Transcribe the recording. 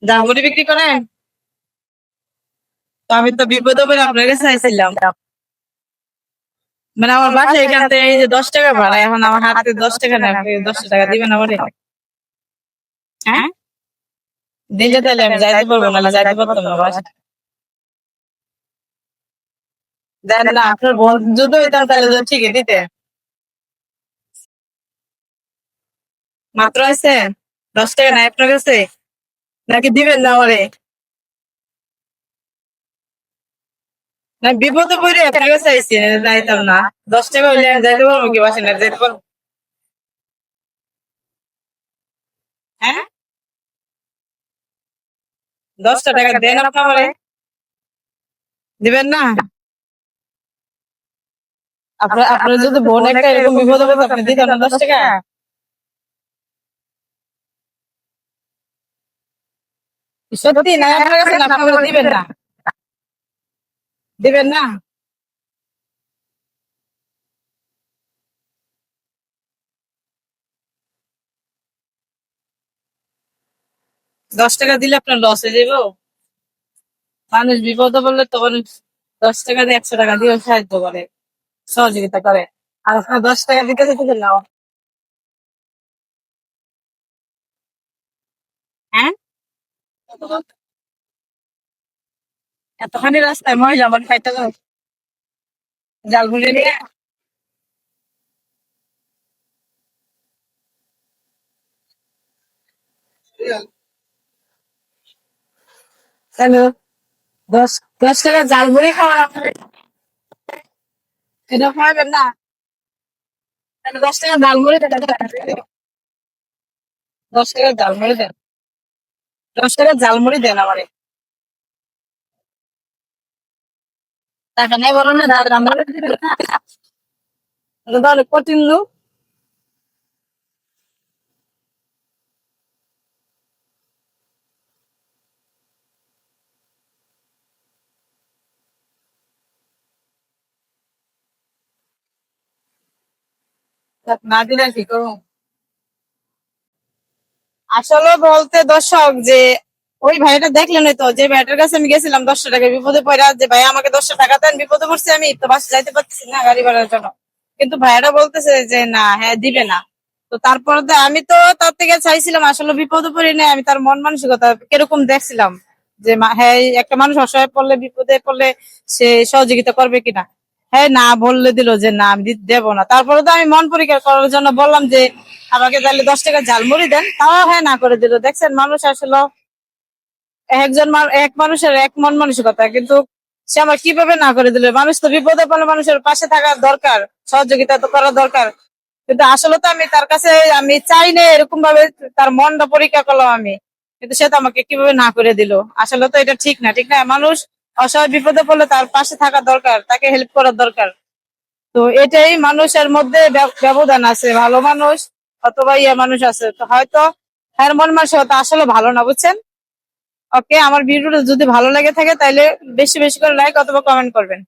ঝালমুড়ি বিক্রি করেন? তো আমি তো বিপদে পড়ে আপনার কাছে চাইছিলাম। মানে আমার বাসায় এখান থেকে এই যে 10 টাকা ভাড়া, এখন আমার হাতে 10 টাকা না, আপনি 10 টাকা দিবেন আমারে? হ্যাঁ, দিলে তাহলে আমি যাইতে পারবো, নাহলে যাইতে পারতাম না বাসায়। দেন না, আপনার বোন যদি হইতাম তাহলে তো ঠিকই দিতে। মাত্র আছে 10 টাকা নাই আপনার কাছে? নাকি দিবেন না আমারে? না, বিপদে পড়ে আপনার কাছে আইছি, যাইতাম না। 10 টাকা হইলে আমি যাইতে পারবো কি বাসায়? না যাইতে পারবো? হ্যাঁ, 10টা টাকা দেন আপনি আমারে। দিবেন না? আপনার যদি বোন একটা এরকম বিপদে পড়তো, আপনি দিতেন না 10 টাকা? সত্যি না আপনার কাছে? না, আপনি আমারে দিবেন না? দিবেন না? 10 টাকা দিলে আপনার লস হয়ে যাবো। মানুষ বিপদে পড়লে তখন 10 টাকা দিয়ে 100 টাকা দিয়ে সাহায্য করে, সহযোগিতা করে। আর আপনার 10 টাকা দিতে দিতে নাও। হ্যাঁ, এতখানি রাস্তায় মহিলা আমার খাইতে যাও জালমুড়ি নিয়ে। তাহলে 10 10 টাকা জালমুড়ি খাওয়া এটা খাওয়াবেন না? তাহলে 10 টাকা জালমুড়ি দেন। 10 টাকা জালমুড়ি দেন। 10 টাকা জালমুড়ি দেন আমারে। টাকা নেই বলো না, দাদা আমার তাহলে কঠিন লোক। না দিলে আর কি করবো? আসলে বলতে দর্শক যে ওই ভাইটা দেখলেন তো, যে ভাইটার কাছে আমি গেছিলাম 10 টাকা বিপদে পড়া, যে ভাই আমাকে 10 টাকা দেন, বিপদে পড়ছি, আমি তো বাসে যাইতে পারতেছি না গাড়ি ভাড়ার জন্য। কিন্তু ভাইয়াটা বলতেছে যে না, হ্যাঁ দিবে না। তো তারপর আমি তো তার থেকে চাইছিলাম, আসলে বিপদে পড়ি না, আমি তার মন মানসিকতা কিরকম দেখছিলাম, যে হ্যাঁ একটা মানুষ অসহায় পড়লে, বিপদে পড়লে সে সহযোগিতা করবে কিনা। হ্যাঁ, না বললে দিল যে না আমি দেবো না। তারপরে তো আমি মন পরীক্ষা করার জন্য বললাম যে আমাকে তাহলে 10 টাকা ঝালমুড়ি দেন, তাও হ্যাঁ না করে দিল। দেখছেন মানুষ আসলে এক মানুষের এক মন মানসিকতা, কিন্তু সে আমার কিভাবে না করে দিল। মানুষ তো বিপদে পড়লে মানুষের পাশে থাকা দরকার, সহযোগিতা তো করা দরকার। কিন্তু আসলে তো আমি তার কাছে আমি চাই না এরকম ভাবে, তার মনটা পরীক্ষা করলাম আমি, কিন্তু সে তো আমাকে কিভাবে না করে দিল। আসলে তো এটা ঠিক না, ঠিক না? মানুষ অসহায় বিপদে পড়লে তার পাশে থাকা দরকার, তাকে হেল্প করার দরকার। তো এটাই মানুষের মধ্যে ব্যবধান আছে, ভালো মানুষ অথবা ইয়ে মানুষ আছে, তো হয়তো হ্যাঁ মন মানসিকতা আসলে ভালো না, বুঝছেন? ওকে, আমার ভিডিওটা যদি ভালো লেগে থাকে তাহলে বেশি বেশি করে লাইক অথবা কমেন্ট করবেন।